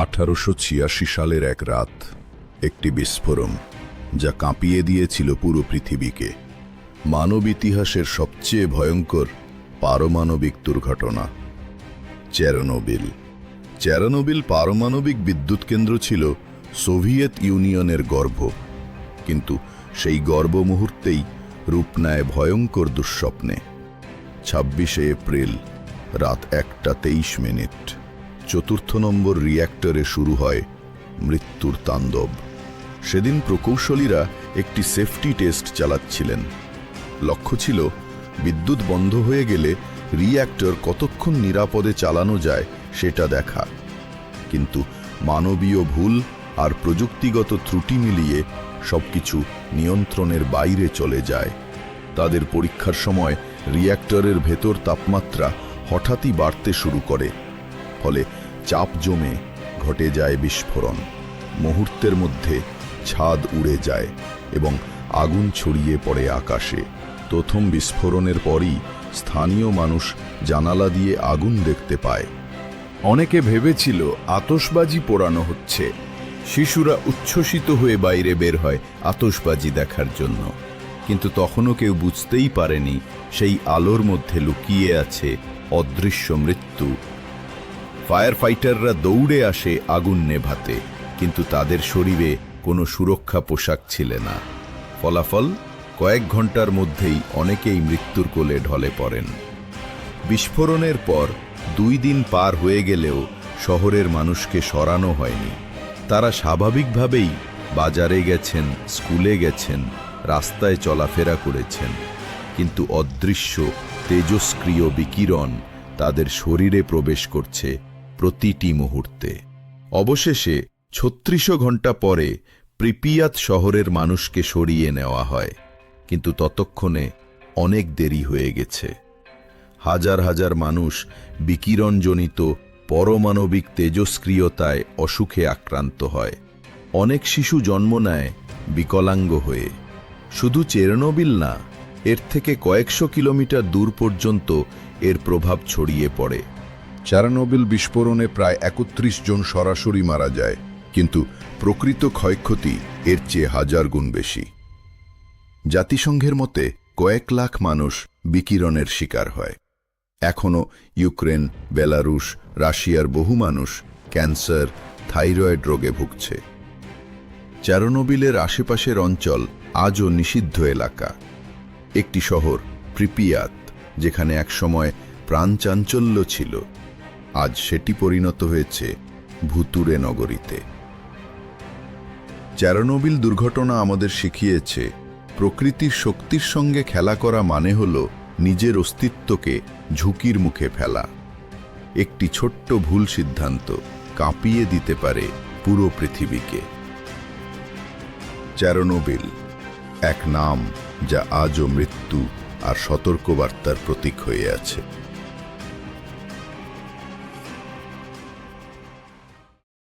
1886 সালের এক রাত, একটি বিস্ফোরণ যা কাঁপিয়ে দিয়েছিল পুরো পৃথিবীকে। মানব ইতিহাসের সবচেয়ে ভয়ঙ্কর পারমাণবিক দুর্ঘটনা। চেরনোবিল পারমাণবিক বিদ্যুৎ কেন্দ্র ছিল সোভিয়েত ইউনিয়নের গর্ব, কিন্তু সেই গর্ব মুহূর্তেই রূপ নেয় ভয়ঙ্কর দুঃস্বপ্নে। 26শে এপ্রিল রাত 1:23। চতুর্থ নম্বর রিয়্যাক্টরে শুরু হয় মৃত্যুর তাণ্ডব। সেদিন প্রকৌশলীরা একটি সেফটি টেস্ট চালাচ্ছিলেন। লক্ষ্য ছিল বিদ্যুৎ বন্ধ হয়ে গেলে রিয়্যাক্টর কতক্ষণ নিরাপদে চালানো যায় সেটা দেখা। কিন্তু মানবীয় ভুল আর প্রযুক্তিগত ত্রুটি মিলিয়ে সবকিছু নিয়ন্ত্রণের বাইরে চলে যায়। তাদের পরীক্ষার সময় রিয়্যাক্টরের ভেতর তাপমাত্রা হঠাৎই বাড়তে শুরু করে, ফলে চাপ জমে ঘটে যায় বিস্ফোরণ। মুহূর্তের মধ্যে ছাদ উড়ে যায় এবং আগুন ছড়িয়ে পড়ে আকাশে। প্রথম বিস্ফোরণের পরই স্থানীয় মানুষ জানালা দিয়ে আগুন দেখতে পায়। অনেকে ভেবেছিল আতশবাজি পোড়ানো হচ্ছে। শিশুরা উচ্ছ্বসিত হয়ে বাইরে বের হয় আতশবাজি দেখার জন্য, কিন্তু তখনও কেউ বুঝতেই পারেনি সেই আলোর মধ্যে লুকিয়ে আছে অদৃশ্য মৃত্যু। ফায়ার ফাইটাররা দৌড়ে আসে আগুন নেভাতে, কিন্তু তাদের শরীরে কোনো সুরক্ষা পোশাক ছিল না। ফলাফল, কয়েক ঘন্টার মধ্যেই অনেকেই মৃত্যুর কোলে ঢলে পড়েন। বিস্ফোরণের পর 2 দিন পার হয়ে গেলেও শহরের মানুষকে সরানো হয়নি। তারা স্বাভাবিকভাবেই বাজারে গেছেন, স্কুলে গেছেন, রাস্তায় চলাফেরা করেছেন, কিন্তু অদৃশ্য তেজস্ক্রিয় বিকিরণ তাদের শরীরে প্রবেশ করছে প্রতিটি মুহূর্তে। অবশেষে 36 ঘন্টা পরে প্রিপিয়াত শহরের মানুষকে সরিয়ে নেওয়া হয়, কিন্তু ততক্ষণে অনেক দেরি হয়ে গেছে। হাজার হাজার মানুষ বিকিরণজনিত পরমাণবিক তেজস্ক্রিয়তায় অসুখে আক্রান্ত হয়। অনেক শিশু জন্ম নেয় বিকলাঙ্গ হয়ে। শুধু চেরনোবিল না, এর থেকে কয়েকশো কিলোমিটার দূর পর্যন্ত এর প্রভাব ছড়িয়ে পড়ে। চেরনোবিল বিস্ফোরণে প্রায় 31 জন সরাসরি মারা যায়, কিন্তু প্রকৃত ক্ষয়ক্ষতি এর চেয়ে 1000 গুণ বেশি। জাতিসংঘের মতে কয়েক লাখ মানুষ বিকিরণের শিকার হয়। এখনও ইউক্রেন, বেলারুশ, রাশিয়ার বহু মানুষ ক্যান্সার, থাইরয়েড রোগে ভুগছে। চেরনোবিলের আশেপাশের অঞ্চল আজও নিষিদ্ধ এলাকা। একটি শহর প্রিপিয়াত, যেখানে একসময় প্রাণচাঞ্চল্য ছিল, আজ সেটি পরিণত হয়েছে ভুতুড়ে নগরীতে। চেরনোবিল দুর্ঘটনা আমাদের শিখিয়েছে, প্রকৃতির শক্তির সঙ্গে খেলা করা মানে হল নিজের অস্তিত্বকে ঝুঁকির মুখে ফেলা। একটি ছোট্ট ভুল সিদ্ধান্ত কাঁপিয়ে দিতে পারে পুরো পৃথিবীকে। চেরনোবিল, এক নাম যা আজও মৃত্যু আর সতর্কবার্তার প্রতীক হয়ে আছে।